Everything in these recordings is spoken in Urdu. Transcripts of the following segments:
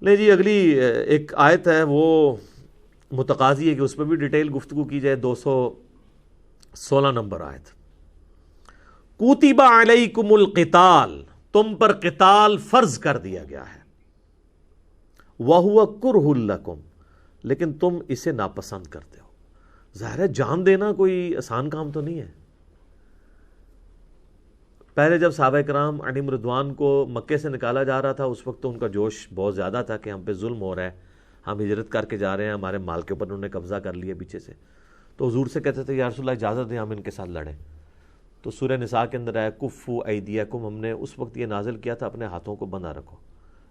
لے جی اگلی ایک آیت ہے، وہ متقاضی ہے کہ اس پہ بھی ڈیٹیل گفتگو کی جائے۔ 216 نمبر آیت، کُتِبَ عَلَيْكُمُ الْقِتَالُ، تم پر قتال فرض کر دیا گیا ہے، وَهُوَ كُرْهٌ لَكُمْ، لیکن تم اسے ناپسند کرتے ہو۔ ظاہر ہے جان دینا کوئی آسان کام تو نہیں ہے۔ پہلے جب صحابہ کرام علیہم رضوان کو مکے سے نکالا جا رہا تھا، اس وقت تو ان کا جوش بہت زیادہ تھا کہ ہم پہ ظلم ہو رہا ہے، ہم ہجرت کر کے جا رہے ہیں، ہمارے مال کے اوپر انہوں نے قبضہ کر لیا پیچھے سے۔ تو حضور سے کہتے تھے یا رسول اللہ اجازت دیں ہم ان کے ساتھ لڑیں۔ تو سورہ نساء کے اندر آیا کفوا ایدیکم، ہم نے اس وقت یہ نازل کیا تھا اپنے ہاتھوں کو بندھا رکھو،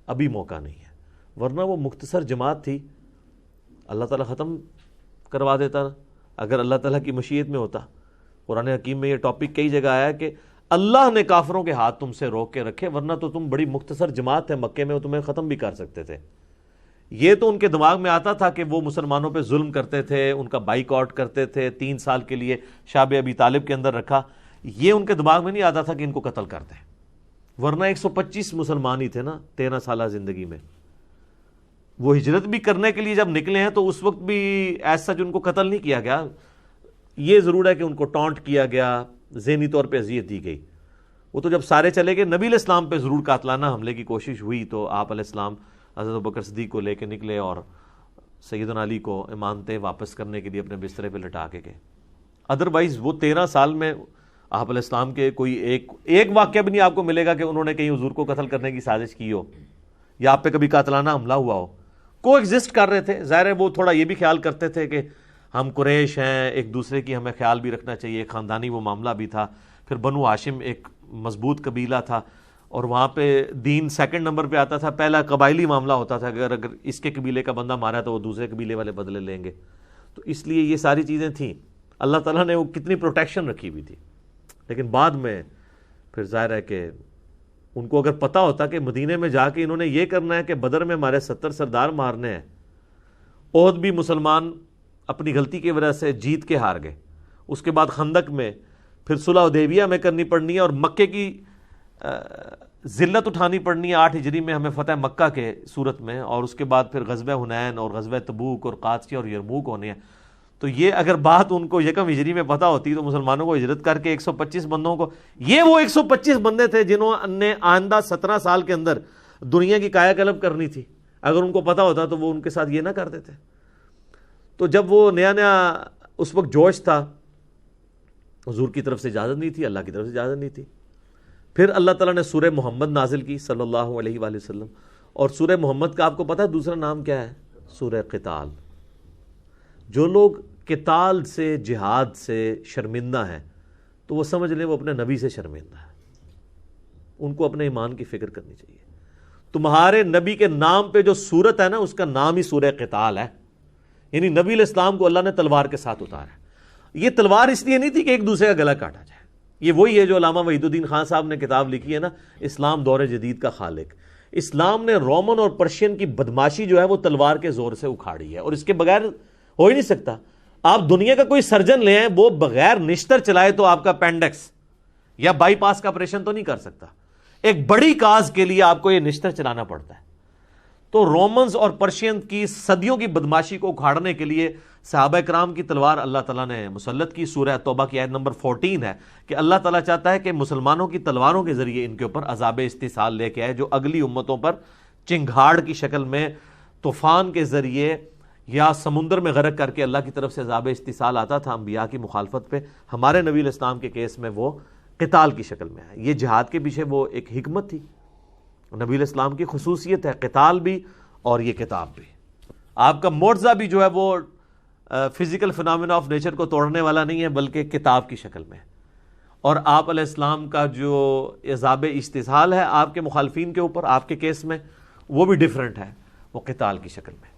ابھی موقع نہیں ہے، ورنہ وہ مختصر جماعت تھی، اللہ تعالیٰ ختم کروا دیتا اگر اللہ تعالیٰ کی مشیت میں ہوتا۔ قرآن حکیم میں یہ ٹاپک کئی جگہ آیا کہ اللہ نے کافروں کے ہاتھ تم سے روک کے رکھے، ورنہ تو تم بڑی مختصر جماعت ہے مکے میں، وہ تمہیں ختم بھی کر سکتے تھے۔ یہ تو ان کے دماغ میں آتا تھا کہ وہ مسلمانوں پہ ظلم کرتے تھے، ان کا بائیک آؤٹ کرتے تھے، 3 سال کے لیے شعب ابی طالب کے اندر رکھا۔ یہ ان کے دماغ میں نہیں آتا تھا کہ ان کو قتل کر دیں، ورنہ 125 مسلمان ہی تھے نا 13 سالہ زندگی میں۔ وہ ہجرت بھی کرنے کے لیے جب نکلے ہیں تو اس وقت بھی ایسا جو ان کو قتل نہیں کیا گیا، یہ ضرور ہے کہ ان کو ٹانٹ کیا گیا، ذہنی طور پہ اذیت دی گئی۔ وہ تو جب سارے چلے گئے، نبی علیہ السلام پہ ضرور قاتلانہ حملے کی کوشش ہوئی، تو آپ علیہ السلام حضرت ابوبکر صدیق کو لے کے نکلے اور سیدنا علی کو امانتیں واپس کرنے کے لیے اپنے بسترے پہ لٹا کے گئے۔ ادروائز وہ 13 سال میں آپ علیہ السلام کے کوئی ایک واقعہ بھی نہیں آپ کو ملے گا کہ انہوں نے کہیں حضور کو قتل کرنے کی سازش کی ہو یا آپ پہ کبھی قاتلانہ حملہ ہوا ہو۔ کو ایگزسٹ کر رہے تھے، ظاہر ہے وہ تھوڑا یہ بھی خیال کرتے تھے کہ ہم قریش ہیں، ایک دوسرے کی ہمیں خیال بھی رکھنا چاہیے، خاندانی وہ معاملہ بھی تھا۔ پھر بنو ہاشم ایک مضبوط قبیلہ تھا اور وہاں پہ دین سیکنڈ نمبر پہ آتا تھا، پہلا قبائلی معاملہ ہوتا تھا کہ اگر اس کے قبیلے کا بندہ مارا تو وہ دوسرے قبیلے والے بدلے لیں گے، تو اس لیے یہ ساری چیزیں تھیں۔ اللہ تعالیٰ نے وہ کتنی پروٹیکشن رکھی ہوئی تھی، لیکن بعد میں پھر ظاہر ہے کہ ان کو اگر پتہ ہوتا کہ مدینے میں جا کے انہوں نے یہ کرنا ہے کہ بدر میں ہمارے 70 سردار مارنے ہیں، احد بھی مسلمان اپنی غلطی کی وجہ سے جیت کے ہار گئے، اس کے بعد خندق میں، پھر صلح حدیبیہ میں کرنی پڑنی ہے، اور مکے کی ذلت اٹھانی پڑنی ہے 8 ہجری میں ہمیں فتح مکہ کے صورت میں، اور اس کے بعد پھر غزوہ حنین اور غزوہ تبوک اور قادسیہ اور یرموک ہونے ہیں۔ تو یہ اگر بات ان کو یکم ہجری میں پتہ ہوتی تو مسلمانوں کو ہجرت کر کے 125 بندوں کو، یہ وہ 125 بندے تھے جنہوں نے آئندہ 17 سال کے اندر دنیا کی کایا کلب کرنی تھی، اگر ان کو پتہ ہوتا تو وہ ان کے ساتھ یہ نہ کرتے تھے۔ تو جب وہ نیا اس وقت جوش تھا، حضور کی طرف سے اجازت نہیں تھی، اللہ کی طرف سے اجازت نہیں تھی۔ پھر اللہ تعالیٰ نے سورہ محمد نازل کی صلی اللہ علیہ وآلہ وسلم، اور سورہ محمد کا آپ کو پتہ ہے دوسرا نام کیا ہے؟ سورہ قتال۔ جو لوگ قتال سے، جہاد سے شرمندہ ہیں تو وہ سمجھ لیں وہ اپنے نبی سے شرمندہ ہے، ان کو اپنے ایمان کی فکر کرنی چاہیے۔ تمہارے نبی کے نام پہ جو سورت ہے نا، اس کا نام ہی سورہ قتال ہے، یعنی نبی علیہ السلام کو اللہ نے تلوار کے ساتھ اتارا ہے۔ یہ تلوار اس لیے نہیں تھی کہ ایک دوسرے کا گلا کاٹا جائے، یہ وہی ہے جو علامہ وحید الدین خان صاحب نے کتاب لکھی ہے نا، اسلام دور جدید کا خالق۔ اسلام نے رومن اور پرشین کی بدماشی جو ہے وہ تلوار کے زور سے اکھاڑی ہے، اور اس کے بغیر ہو ہی نہیں سکتا۔ آپ دنیا کا کوئی سرجن لے آئیں، وہ بغیر نشتر چلائے تو آپ کا پینڈکس یا بائی پاس کا آپریشن تو نہیں کر سکتا، ایک بڑی کاز کے لیے آپ کو یہ نشتر چلانا پڑتا ہے۔ تو رومنز اور پرشین کی صدیوں کی بدماشی کو اکھاڑنے کے لیے صحابہ کرام کی تلوار اللہ تعالیٰ نے مسلط کی۔ سورہ توبہ کی آیت نمبر 14 ہے کہ اللہ تعالیٰ چاہتا ہے کہ مسلمانوں کی تلواروں کے ذریعے ان کے اوپر عذاب استحصال لے کے آئے، جو اگلی امتوں پر چنگھاڑ کی شکل میں طوفان کے ذریعے یا سمندر میں غرق کر کے اللہ کی طرف سے عذاب استحصال آتا تھا انبیاء کی مخالفت پہ، ہمارے نبی علیہ السلام کے کیس میں وہ قتال کی شکل میں ہے۔ یہ جہاد کے پیچھے وہ ایک حکمت تھی، نبی علیہ السلام کی خصوصیت ہے، قتال بھی اور یہ کتاب بھی۔ آپ کا معجزہ بھی جو ہے وہ فزیکل فنامنا آف نیچر کو توڑنے والا نہیں ہے، بلکہ کتاب کی شکل میں ہے۔ اور آپ علیہ السلام کا جو عذاب استحصال ہے آپ کے مخالفین کے اوپر، آپ کے کیس میں وہ بھی ڈیفرنٹ ہے، وہ قتال کی شکل میں۔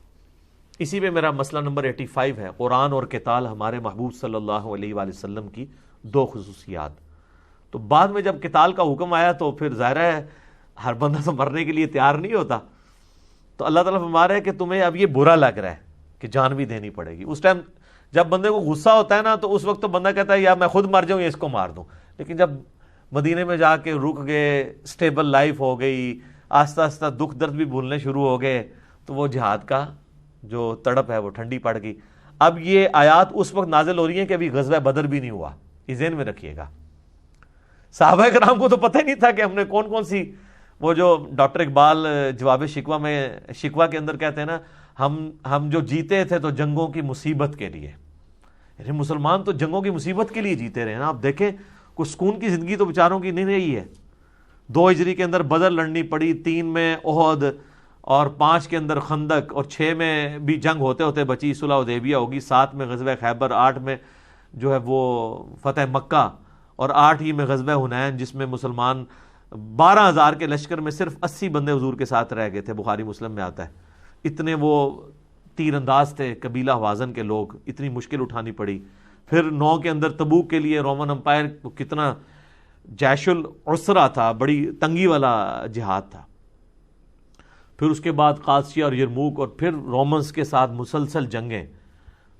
اسی میں میرا مسئلہ نمبر 85 ہے، قرآن اور قتال ہمارے محبوب صلی اللہ علیہ وآلہ وسلم کی 2 خصوصیات۔ تو بعد میں جب قتال کا حکم آیا تو پھر ظاہر ہے ہر بندہ تو مرنے کے لیے تیار نہیں ہوتا، تو اللہ تعالیٰ فرما رہا ہے کہ تمہیں اب یہ برا لگ رہا ہے کہ جان بھی دینی پڑے گی۔ اس ٹائم جب بندے کو غصہ ہوتا ہے نا تو اس وقت تو بندہ کہتا ہے یا میں خود مر جاؤں یا اس کو مار دوں، لیکن جب مدینے میں جا کے رک گئے، سٹیبل لائف ہو گئی، آہستہ آہستہ دکھ درد بھی بھولنے شروع ہو گئے، تو وہ جہاد کا جو تڑپ ہے وہ ٹھنڈی پڑ گئی. اب یہ آیات اس وقت نازل ہو رہی ہیں کہ ابھی غزوہ بدر بھی نہیں ہوا, یہ ذہن میں رکھیے گا. صحابہ کرام کو تو پتہ ہی نہیں تھا کہ ہم نے کون کون سی, وہ جو ڈاکٹر اقبال جواب شکوہ میں شکوہ کے اندر کہتے ہیں نا, ہم جو جیتے تھے تو جنگوں کی مصیبت کے لیے. یعنی مسلمان تو جنگوں کی مصیبت کے لیے جیتے رہے نا. آپ دیکھیں کچھ سکون کی زندگی تو بیچاروں کی نہیں رہی ہے. 2 ہجری کے اندر بدر لڑنی پڑی, 3 میں احد, اور 5 کے اندر خندق, اور 6 میں بھی جنگ ہوتے ہوتے بچی صلح حدیبیہ ہوگی, 7 میں غزوہ خیبر, 8 میں جو ہے وہ فتح مکہ, اور 8 ہی میں غزوہ حنین جس میں مسلمان 12,000 کے لشکر میں صرف 80 بندے حضور کے ساتھ رہ گئے تھے. بخاری مسلم میں آتا ہے. اتنے وہ تیر انداز تھے قبیلہ حوازن کے لوگ, اتنی مشکل اٹھانی پڑی. پھر 9 کے اندر تبوک کے لیے رومن امپائر کو کتنا جیش العسرہ تھا, بڑی تنگی والا جہاد تھا. پھر اس کے بعد قادسیہ اور یرموک, اور پھر رومنز کے ساتھ مسلسل جنگیں.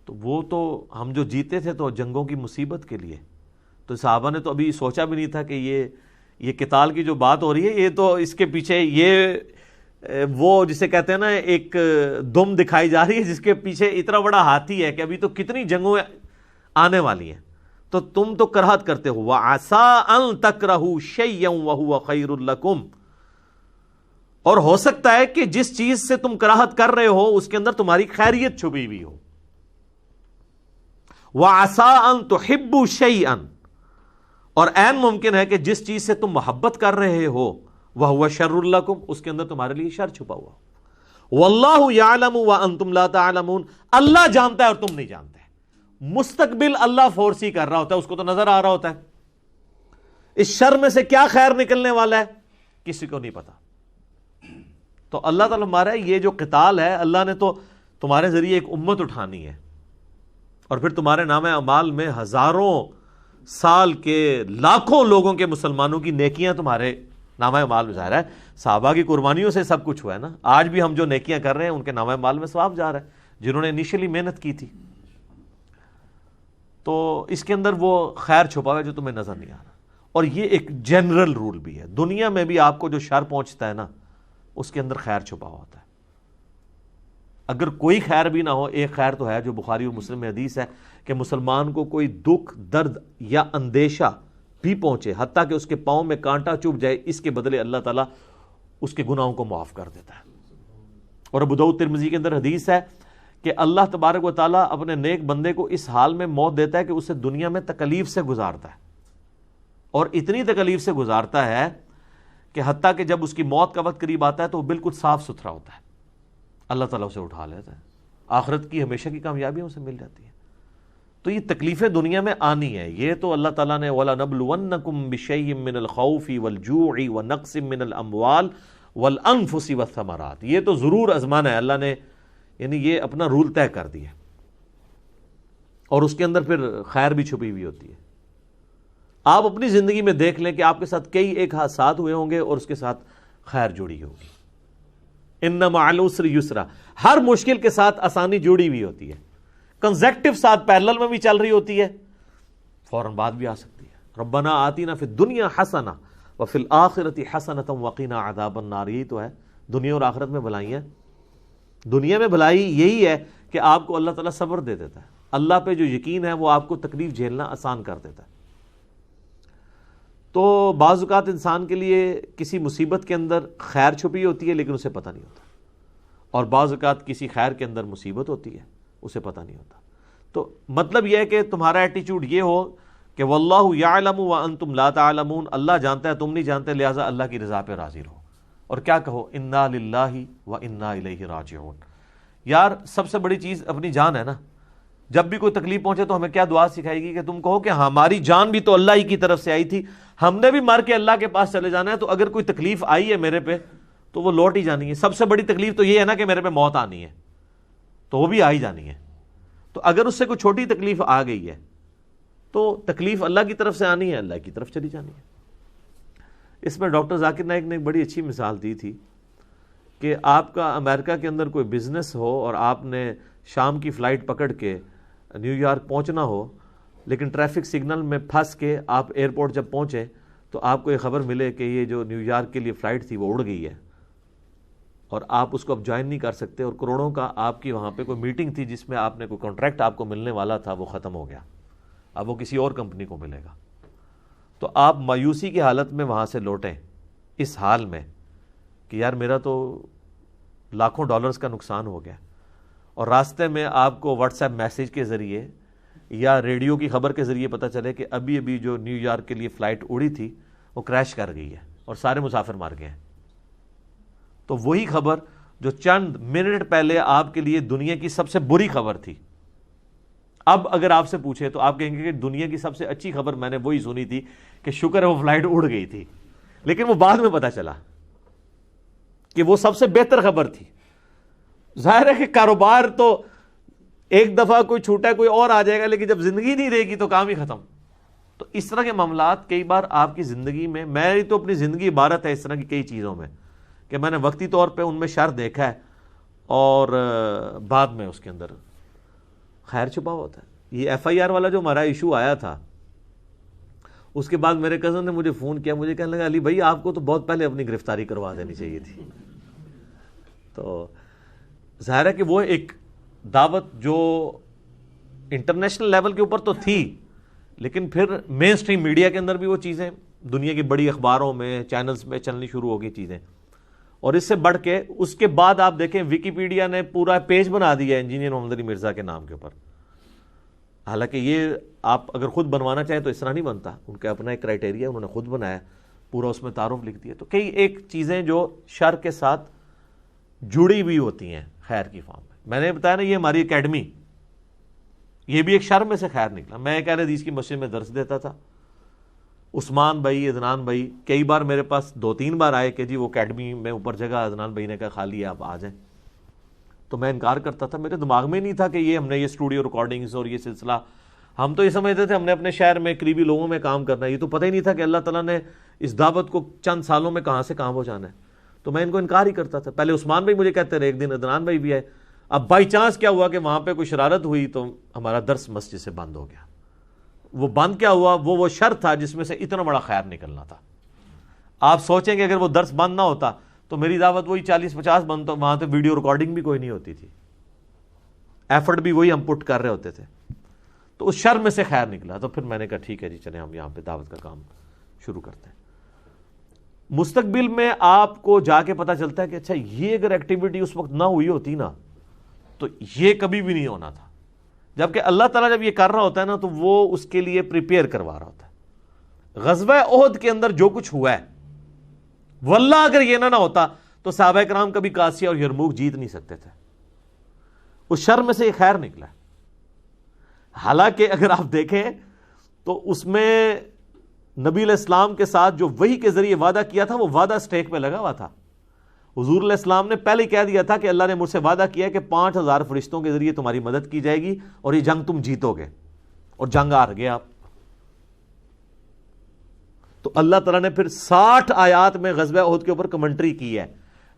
تو وہ تو ہم جو جیتے تھے تو جنگوں کی مصیبت کے لیے. تو صحابہ نے تو ابھی سوچا بھی نہیں تھا کہ یہ قتال کی جو بات ہو رہی ہے, یہ تو اس کے پیچھے یہ وہ جسے کہتے ہیں نا ایک دم دکھائی جا رہی ہے جس کے پیچھے اتنا بڑا ہاتھی ہے کہ ابھی تو کتنی جنگوں آنے والی ہیں. تو تم تو کراہت کرتے ہو. وَعَسَىٰ أَن تَكْرَهُوا شَيْئًا وَهُوَ خَيْرٌ لَكُمْ, اور ہو سکتا ہے کہ جس چیز سے تم کراہت کر رہے ہو اس کے اندر تمہاری خیریت چھپی ہوئی ہو. وَعَسَىٰ أَن تُحِبُّوا شَيْئًا, اور عین ممکن ہے کہ جس چیز سے تم محبت کر رہے ہو وَهُوَ شَرٌّ لَكُمْ, اس کے اندر تمہارے لیے شر چھپا ہوا. وَاللَّهُ يَعْلَمُ وَأَنْتُمْ لَا تَعْلَمُونَ, اللہ جانتا ہے اور تم نہیں جانتے. مستقبل اللہ فورسی کر رہا ہوتا ہے, اس کو تو نظر آ رہا ہوتا ہے. اس شر میں سے کیا خیر نکلنے والا ہے کسی کو نہیں پتا. تو اللہ تعالیٰ ہمارا یہ جو قتال ہے, اللہ نے تو تمہارے ذریعے ایک امت اٹھانی ہے, اور پھر تمہارے نام اعمال میں ہزاروں سال کے لاکھوں لوگوں کے مسلمانوں کی نیکیاں تمہارے نام اعمال میں ظاہر ہے. صحابہ کی قربانیوں سے سب کچھ ہوا ہے نا. آج بھی ہم جو نیکیاں کر رہے ہیں ان کے نام اعمال میں ثواب جا رہا ہے, جنہوں نے انیشلی محنت کی تھی. تو اس کے اندر وہ خیر چھپا ہوا ہے جو تمہیں نظر نہیں آ رہا. اور یہ ایک جنرل رول بھی ہے, دنیا میں بھی آپ کو جو شر پہنچتا ہے نا اس کے اندر خیر چھپا ہوتا ہے. اگر کوئی خیر بھی نہ ہو, ایک خیر تو ہے جو بخاری اور مسلم میں حدیث ہے کہ مسلمان کو کوئی دکھ, درد یا اندیشہ بھی پہنچے, حتیٰ کہ اس کے پاؤں میں کانٹا چبھ جائے, اس کے بدلے اللہ تعالیٰ اس کے گناہوں کو معاف کر دیتا ہے. اور ابو داؤد ترمذی کے اندر حدیث ہے کہ اللہ تبارک و تعالیٰ اپنے نیک بندے کو اس حال میں موت دیتا ہے کہ اسے دنیا میں تکلیف سے گزارتا ہے, اور اتنی تکلیف سے گزارتا ہے کہ حتیٰ کہ جب اس کی موت کا وقت قریب آتا ہے تو وہ بالکل صاف ستھرا ہوتا ہے, اللہ تعالیٰ اسے اٹھا لیتا ہے, آخرت کی ہمیشہ کی کامیابی اسے مل جاتی ہے. تو یہ تکلیفیں دنیا میں آنی ہے, یہ تو اللہ تعالیٰ نے وَلَنَبْلُوَنَّكُمْ بِشَيْءٍ مِّنَ الْخَوْفِ وَالْجُوعِ وَنَقْصٍ مِّنَ الْأَمْوَالِ وَالْأَنفُسِ وَالثَّمَرَاتِ, یہ تو ضرور آزمانا ہے اللہ نے, یعنی یہ اپنا رول طے کر دیا. اور اس کے اندر پھر خیر بھی چھپی ہوئی ہوتی ہے. آپ اپنی زندگی میں دیکھ لیں کہ آپ کے ساتھ کئی ایک حادثات ہوئے ہوں گے اور اس کے ساتھ خیر جڑی ہوگی. اِنَّ مَعَ الْعُسْرِ يُسْرًا, ہر مشکل کے ساتھ آسانی جڑی ہوئی ہوتی ہے. کنزیکٹو ساتھ پیرلل میں بھی چل رہی ہوتی ہے, فوراً بعد بھی آ سکتی ہے. ربنا آتینا فی الدنیا حسنہ وفی الآخرۃ حسنۃ وقنا عذاب النار, یہی تو ہے دنیا اور آخرت میں بھلائی ہیں. دنیا میں بھلائی یہی ہے کہ آپ کو اللہ تعالیٰ صبر دے دیتا ہے, اللہ پہ جو یقین ہے وہ آپ کو تکلیف جھیلنا آسان کر دیتا ہے. تو بعض اوقات انسان کے لیے کسی مصیبت کے اندر خیر چھپی ہوتی ہے لیکن اسے پتہ نہیں ہوتا, اور بعض اوقات کسی خیر کے اندر مصیبت ہوتی ہے اسے پتہ نہیں ہوتا. تو مطلب یہ ہے کہ تمہارا ایٹیچیوڈ یہ ہو کہ واللہ یعلم وانتم لا تعلمون, اللہ جانتا ہے تم نہیں جانتے, لہٰذا اللہ کی رضا پہ راضی رہو. اور کیا کہو, انا للہ و انا الیہ راجعون. یار سب سے بڑی چیز اپنی جان ہے نا. جب بھی کوئی تکلیف پہنچے تو ہمیں کیا دعا سکھائے گی کہ تم کہو کہ ہماری جان بھی تو اللہ ہی کی طرف سے آئی تھی, ہم نے بھی مر کے اللہ کے پاس چلے جانا ہے, تو اگر کوئی تکلیف آئی ہے میرے پہ تو وہ لوٹ ہی جانی ہے. سب سے بڑی تکلیف تو یہ ہے نا کہ میرے پہ موت آنی ہے, تو وہ بھی آ ہی جانی ہے. تو اگر اس سے کوئی چھوٹی تکلیف آ گئی ہے تو تکلیف اللہ کی طرف سے آنی ہے, اللہ کی طرف چلی جانی ہے. اس میں ڈاکٹر ذاکر نائک نے ایک بڑی اچھی مثال دی تھی کہ آپ کا امریکہ کے اندر کوئی بزنس ہو اور آپ نے شام کی فلائٹ پکڑ کے نیو یارک پہنچنا ہو, لیکن ٹریفک سگنل میں پھنس کے آپ ایئرپورٹ جب پہنچے تو آپ کو یہ خبر ملے کہ یہ جو نیو یارک کے لیے فلائٹ تھی وہ اڑ گئی ہے, اور آپ اس کو اب جوائن نہیں کر سکتے، اور کروڑوں کا آپ کی وہاں پہ کوئی میٹنگ تھی جس میں آپ نے کوئی کانٹریکٹ آپ کو ملنے والا تھا، وہ ختم ہو گیا، اب وہ کسی اور کمپنی کو ملے گا. تو آپ مایوسی کی حالت میں وہاں سے لوٹیں اس حال میں کہ یار میرا تو لاکھوں ڈالرز کا نقصان ہو گیا، اور راستے میں آپ کو واٹس ایپ میسیج کے ذریعے یا ریڈیو کی خبر کے ذریعے پتہ چلے کہ ابھی ابھی جو نیو یارک کے لیے فلائٹ اڑی تھی وہ کریش کر گئی ہے اور سارے مسافر مار گئے ہیں. تو وہی خبر جو چند منٹ پہلے آپ کے لیے دنیا کی سب سے بری خبر تھی، اب اگر آپ سے پوچھے تو آپ کہیں گے کہ دنیا کی سب سے اچھی خبر میں نے وہی سنی تھی کہ شکر ہے وہ فلائٹ اڑ گئی تھی، لیکن وہ بعد میں پتہ چلا کہ وہ سب سے بہتر خبر تھی. ظاہر ہے کہ کاروبار تو ایک دفعہ کوئی چھوٹا ہے کوئی اور آ جائے گا، لیکن جب زندگی نہیں رہے گی تو کام ہی ختم. تو اس طرح کے معاملات کئی بار آپ کی زندگی میں، میری تو اپنی زندگی عبارت ہے اس طرح کی کئی چیزوں میں کہ میں نے وقتی طور پہ ان میں شر دیکھا ہے اور بعد میں اس کے اندر خیر چھپا ہوتا ہے. یہ ایف آئی آر والا جو ہمارا ایشو آیا تھا، اس کے بعد میرے کزن نے مجھے فون کیا، مجھے کہنے لگا علی بھائی آپ کو تو بہت پہلے اپنی گرفتاری کروا دینی چاہیے تھی. تو ظاہر ہے کہ وہ ایک دعوت جو انٹرنیشنل لیول کے اوپر تو تھی، لیکن پھر مین سٹریم میڈیا کے اندر بھی وہ چیزیں دنیا کی بڑی اخباروں میں چینلز میں چلنی شروع ہو گئی چیزیں. اور اس سے بڑھ کے اس کے بعد آپ دیکھیں ویکیپیڈیا نے پورا پیج بنا دیا انجینئر محمد علی مرزا کے نام کے اوپر. حالانکہ یہ آپ اگر خود بنوانا چاہیں تو اس طرح نہیں بنتا، ان کا اپنا ایک کرائٹیریا انہوں نے خود بنایا، پورا اس میں تعارف لکھ دیا. تو کئی ایک چیزیں جو شر کے ساتھ جڑی ہوئی ہوتی ہیں خیر کی فارم میں. میں نے بتایا نا یہ ہماری اکیڈمی، یہ بھی ایک شر میں سے خیر نکلا. میں ایک اہل حدیث کی مسجد میں درس دیتا تھا، عثمان بھائی عدنان بھائی کئی بار میرے پاس 2-3 بار آئے کہ جی وہ اکیڈمی میں اوپر جگہ عدنان بھائی نے کہا خالی ہے آپ آ جائیں. تو میں انکار کرتا تھا، میرے دماغ میں نہیں تھا کہ یہ ہم نے یہ اسٹوڈیو ریکارڈنگز اور یہ سلسلہ، ہم تو یہ سمجھتے تھے ہم نے اپنے شہر میں قریبی لوگوں میں کام کرنا ہے. یہ تو پتہ ہی نہیں تھا کہ اللہ تعالیٰ نے اس دعوت کو چند سالوں میں کہاں سے کہاں پہنچانا ہے. تو میں ان کو انکار ہی کرتا تھا. پہلے عثمان بھائی مجھے کہتے رہے، ایک دن عدنان بھائی بھی آئے. اب بائی چانس کیا ہوا کہ وہاں پہ کوئی شرارت ہوئی تو ہمارا درس مسجد سے بند ہو گیا. وہ بند کیا ہوا، وہ شر تھا جس میں سے اتنا بڑا خیر نکلنا تھا. آپ سوچیں کہ اگر وہ درس بند نہ ہوتا تو میری دعوت وہی 40-50 بند، تو وہاں تو ویڈیو ریکارڈنگ بھی کوئی نہیں ہوتی تھی، ایفرٹ بھی وہی ہم پٹ کر رہے ہوتے تھے. تو اس شر میں سے خیر نکلا. تو پھر میں نے کہا ٹھیک ہے جی چلیں ہم یہاں پہ دعوت کا کام شروع کرتے ہیں. مستقبل میں آپ کو جا کے پتا چلتا ہے کہ اچھا یہ اگر ایکٹیویٹی اس وقت نہ ہوئی ہوتی نا تو یہ کبھی بھی نہیں ہونا تھا. جبکہ اللہ تعالیٰ جب یہ کر رہا ہوتا ہے نا تو وہ اس کے لیے پریپیئر کروا رہا ہوتا ہے. غزوہ احد کے اندر جو کچھ ہوا ہے، واللہ اگر یہ نہ ہوتا تو صحابہ کرام کبھی قادسیہ اور یرموک جیت نہیں سکتے تھے. اس شر میں سے یہ خیر نکلا ہے. حالانکہ اگر آپ دیکھیں تو اس میں نبی علیہ السلام کے ساتھ جو وحی کے ذریعے وعدہ کیا تھا وہ وعدہ سٹیک پہ لگا ہوا تھا. حضور علیہ السلام نے پہلے کہہ دیا تھا کہ اللہ نے مجھ سے وعدہ کیا ہے کہ 5000 فرشتوں کے ذریعے تمہاری مدد کی جائے گی اور یہ جنگ تم جیتو گے، اور جنگ ہار گئے آپ. تو اللہ تعالیٰ نے پھر 60 آیات میں غزوہ احد کے اوپر کمنٹری کی ہے.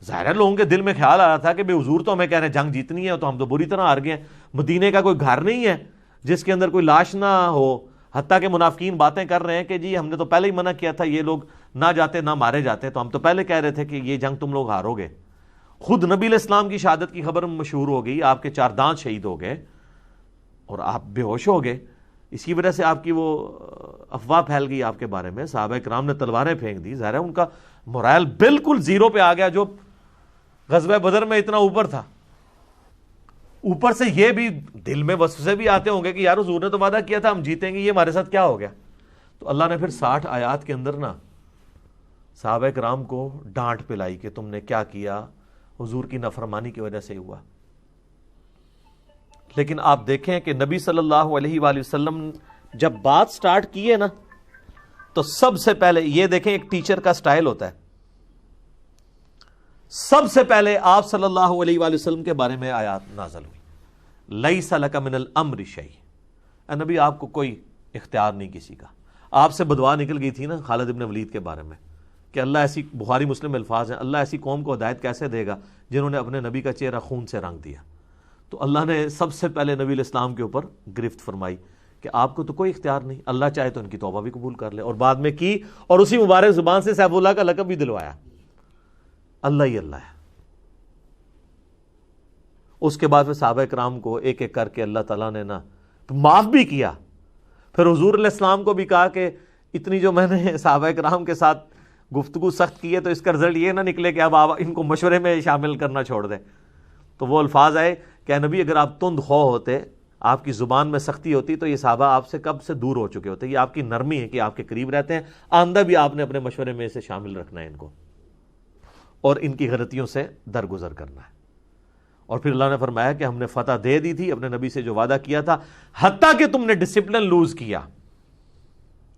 ظاہر ہے لوگوں کے دل میں خیال آ رہا تھا کہ بے حضور تو ہمیں کہہ رہے ہیں جنگ جیتنی ہے تو ہم تو بری طرح ہار گئے ہیں. مدینے کا کوئی گھر نہیں ہے جس کے اندر کوئی لاش نہ ہو. حتیٰ کہ منافقین باتیں کر رہے ہیں کہ جی ہم نے تو پہلے ہی منع کیا تھا یہ لوگ نہ جاتے نہ مارے جاتے، تو ہم تو پہلے کہہ رہے تھے کہ یہ جنگ تم لوگ ہارو گے. خود نبی علیہ السلام کی شہادت کی خبر مشہور ہو گئی، آپ کے 4 دانت شہید ہو گئے اور آپ بے ہوش ہو گئے. اس کی وجہ سے آپ کی وہ افواہ پھیل گئی آپ کے بارے میں، صحابہ کرام نے تلواریں پھینک دی. ظاہر ہے ان کا مورائل بالکل زیرو پہ آ گیا جو غزوہ بدر میں اتنا اوپر تھا. اوپر سے یہ بھی دل میں وسوسے بھی آتے ہوں گے کہ یار حضور نے تو وعدہ کیا تھا ہم جیتیں گے، یہ ہمارے ساتھ کیا ہو گیا. تو اللہ نے پھر 60 آیات کے اندر نا صحابہ کرام کو ڈانٹ پلائی کہ تم نے کیا کیا، حضور کی نافرمانی کی وجہ سے ہوا. لیکن آپ دیکھیں کہ نبی صلی اللہ علیہ وآلہ وسلم جب بات سٹارٹ کی ہے نا تو سب سے پہلے یہ دیکھیں ایک ٹیچر کا سٹائل ہوتا ہے، سب سے پہلے آپ صلی اللہ علیہ وآلہ وسلم کے بارے میں آیات نازل ہوئی، لیس لک من الامر شیء. اے نبی آپ کو کوئی اختیار نہیں کسی کا. آپ سے بدوا نکل گئی تھی نا خالد ابن ولید کے بارے میں کہ اللہ ایسی، بخاری مسلم الفاظ ہیں، اللہ ایسی قوم کو ہدایت کیسے دے گا جنہوں نے اپنے نبی کا چہرہ خون سے رنگ دیا. تو اللہ نے سب سے پہلے نبی علیہ السلام کے اوپر گرفت فرمائی کہ آپ کو تو کوئی اختیار نہیں، اللہ چاہے تو ان کی توبہ بھی قبول کر لے. اور بعد میں کی اور اسی مبارک زبان سے سیف اللہ کا لقب بھی دلوایا. اللہ ہی اللہ ہے. اس کے بعد پھر صحابہ کرام کو ایک ایک کر کے اللہ تعالیٰ نے نا معاف بھی کیا. پھر حضور علیہ السلام کو بھی کہا کہ اتنی جو میں نے صحابہ کرام کے ساتھ گفتگو سخت کی ہے تو اس کا رزلٹ یہ نہ نکلے کہ اب آپ ان کو مشورے میں شامل کرنا چھوڑ دیں. تو وہ الفاظ آئے کہ نبی اگر آپ تند خو ہوتے, آپ کی زبان میں سختی ہوتی, تو یہ صحابہ آپ سے کب سے دور ہو چکے ہوتے. یہ آپ کی نرمی ہے کہ آپ کے قریب رہتے ہیں, آئندہ بھی آپ نے اپنے مشورے میں سے شامل رکھنا ہے ان کو, اور ان کی غلطیوں سے درگزر کرنا ہے. اور پھر اللہ نے فرمایا کہ ہم نے فتح دے دی تھی اپنے نبی سے جو وعدہ کیا تھا, حتیٰ کہ تم نے ڈسپلن لوز کیا.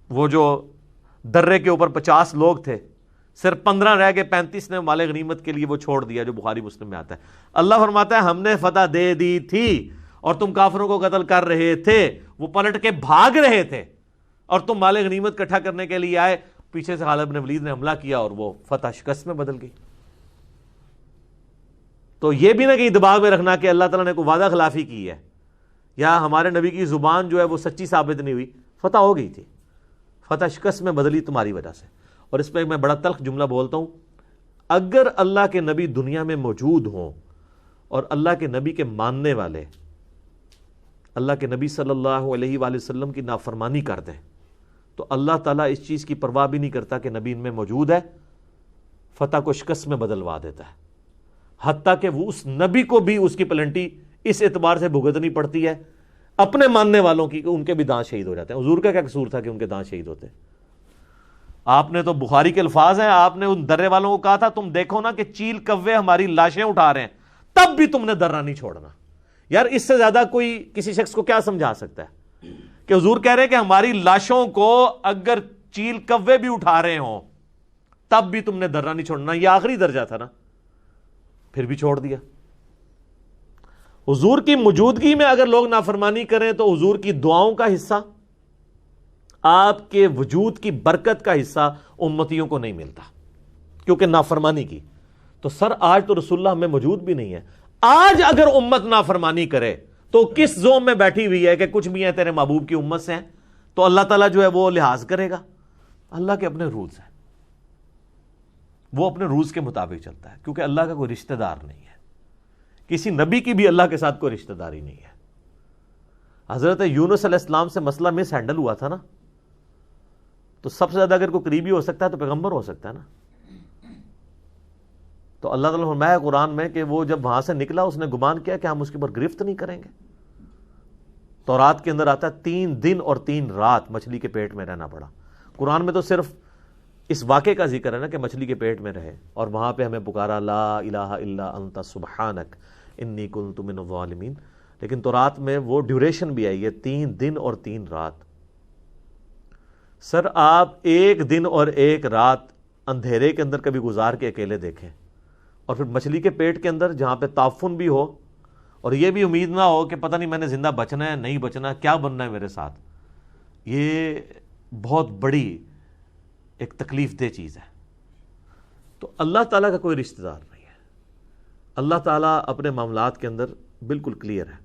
وہ جو درے کے اوپر 50 لوگ تھے, صرف 15 رہ گئے, 35 نے مال غنیمت کے لیے وہ چھوڑ دیا, جو بخاری مسلم میں آتا ہے. اللہ فرماتا ہے ہم نے فتح دے دی تھی اور تم کافروں کو قتل کر رہے تھے, وہ پلٹ کے بھاگ رہے تھے, اور تم مال غنیمت اکٹھا کرنے کے لیے آئے, پیچھے سے خالد بن ولید نے حملہ کیا اور وہ فتح شکست میں بدل گئی. تو یہ بھی نہ کہیں دماغ میں رکھنا کہ اللہ تعالیٰ نے کوئی وعدہ خلافی کی ہے یا ہمارے نبی کی زبان جو ہے وہ سچی ثابت نہیں ہوئی. فتح ہو گئی تھی, فتح شکست میں بدلی تمہاری وجہ سے. اور اس پہ میں بڑا تلخ جملہ بولتا ہوں, اگر اللہ کے نبی دنیا میں موجود ہوں اور اللہ کے نبی کے ماننے والے اللہ کے نبی صلی اللہ علیہ وآلہ وسلم کی نافرمانی کر دیں, تو اللہ تعالیٰ اس چیز کی پرواہ بھی نہیں کرتا کہ نبی ان میں موجود ہے, فتح کو شکست میں بدلوا دیتا ہے. حتیٰ کہ وہ اس نبی کو بھی اس کی پلنٹی اس اعتبار سے بھگتنی پڑتی ہے اپنے ماننے والوں کی کہ ان کے بھی دانت شہید ہو جاتے ہیں. حضور کا کیا قصور تھا کہ ان کے دانت شہید ہوتے؟ آپ نے تو بخاری کے الفاظ ہیں, آپ نے ان درے والوں کو کہا تھا تم دیکھو نا کہ چیل کوے ہماری لاشیں اٹھا رہے ہیں, تب بھی تم نے درہ نہیں چھوڑنا. یار اس سے زیادہ کوئی کسی شخص کو کیا سمجھا سکتا ہے کہ حضور کہہ رہے ہیں کہ ہماری لاشوں کو اگر چیل کوے بھی اٹھا رہے ہوں تب بھی تم نے درہ نہیں چھوڑنا. یہ آخری درجہ تھا نا, پھر بھی چھوڑ دیا. حضور کی موجودگی میں اگر لوگ نافرمانی کریں تو حضور کی دعاؤں کا حصہ, آپ کے وجود کی برکت کا حصہ امتیوں کو نہیں ملتا, کیونکہ نافرمانی کی. تو سر آج تو رسول اللہ ہمیں موجود بھی نہیں ہے. آج اگر امت نافرمانی کرے تو کس زوم میں بیٹھی ہوئی ہے کہ کچھ بھی ہیں تیرے محبوب کی امت سے ہیں, تو اللہ تعالیٰ جو ہے وہ لحاظ کرے گا. اللہ کے اپنے رولز ہیں, وہ اپنے رولز کے مطابق چلتا ہے, کیونکہ اللہ کا کوئی رشتہ دار نہیں ہے. کسی نبی کی بھی اللہ کے ساتھ کوئی رشتہ داری نہیں ہے. حضرت یونس علیہ السلام سے مسئلہ مس ہینڈل ہوا تھا نا, تو سب سے زیادہ اگر کوئی قریبی ہو سکتا ہے تو پیغمبر ہو سکتا ہے نا. تو اللہ تعالیٰ فرمایا قرآن میں کہ وہ جب وہاں سے نکلا اس نے گمان کیا کہ ہم اس کے اوپر گرفت نہیں کریں گے. تورات کے اندر آتا ہے 3 دن اور 3 رات مچھلی کے پیٹ میں رہنا پڑا. قرآن میں تو صرف اس واقعے کا ذکر ہے نا کہ مچھلی کے پیٹ میں رہے, اور وہاں پہ ہمیں پکارا لا الہ الا انت سبحانک انی کنت من الظالمین. لیکن تورات میں وہ ڈیوریشن بھی آئی ہے 3 دن اور 3 رات. سر آپ 1 دن اور 1 رات اندھیرے کے اندر کبھی گزار کے اکیلے دیکھیں, اور پھر مچھلی کے پیٹ کے اندر جہاں پہ تعفن بھی ہو اور یہ بھی امید نہ ہو کہ پتہ نہیں میں نے زندہ بچنا ہے نہیں بچنا, کیا بننا ہے میرے ساتھ. یہ بہت بڑی ایک تکلیف دہ چیز ہے. تو اللہ تعالیٰ کا کوئی رشتہ دار نہیں ہے. اللہ تعالیٰ اپنے معاملات کے اندر بالکل کلیئر ہے.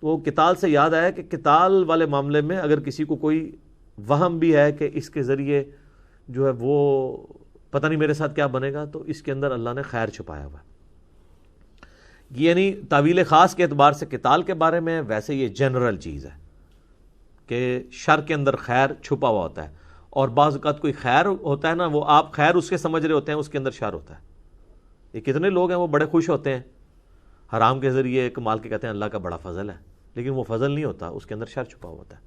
تو قتال سے یاد آیا کہ قتال والے معاملے میں اگر کسی کو کوئی وہم بھی ہے کہ اس کے ذریعے جو ہے وہ پتہ نہیں میرے ساتھ کیا بنے گا, تو اس کے اندر اللہ نے خیر چھپایا ہوا ہے. یعنی تعویل خاص کے اعتبار سے قتال کے بارے میں, ویسے یہ جنرل چیز ہے کہ شر کے اندر خیر چھپا ہوا ہوتا ہے, اور بعض اوقات کوئی خیر ہوتا ہے نا, وہ آپ خیر اس کے سمجھ رہے ہوتے ہیں, اس کے اندر شر ہوتا ہے. یہ کتنے لوگ ہیں وہ بڑے خوش ہوتے ہیں حرام کے ذریعے کمال کے, کہتے ہیں اللہ کا بڑا فضل ہے, لیکن وہ فضل نہیں ہوتا, اس کے اندر شر چھپا ہوا ہوتا ہے.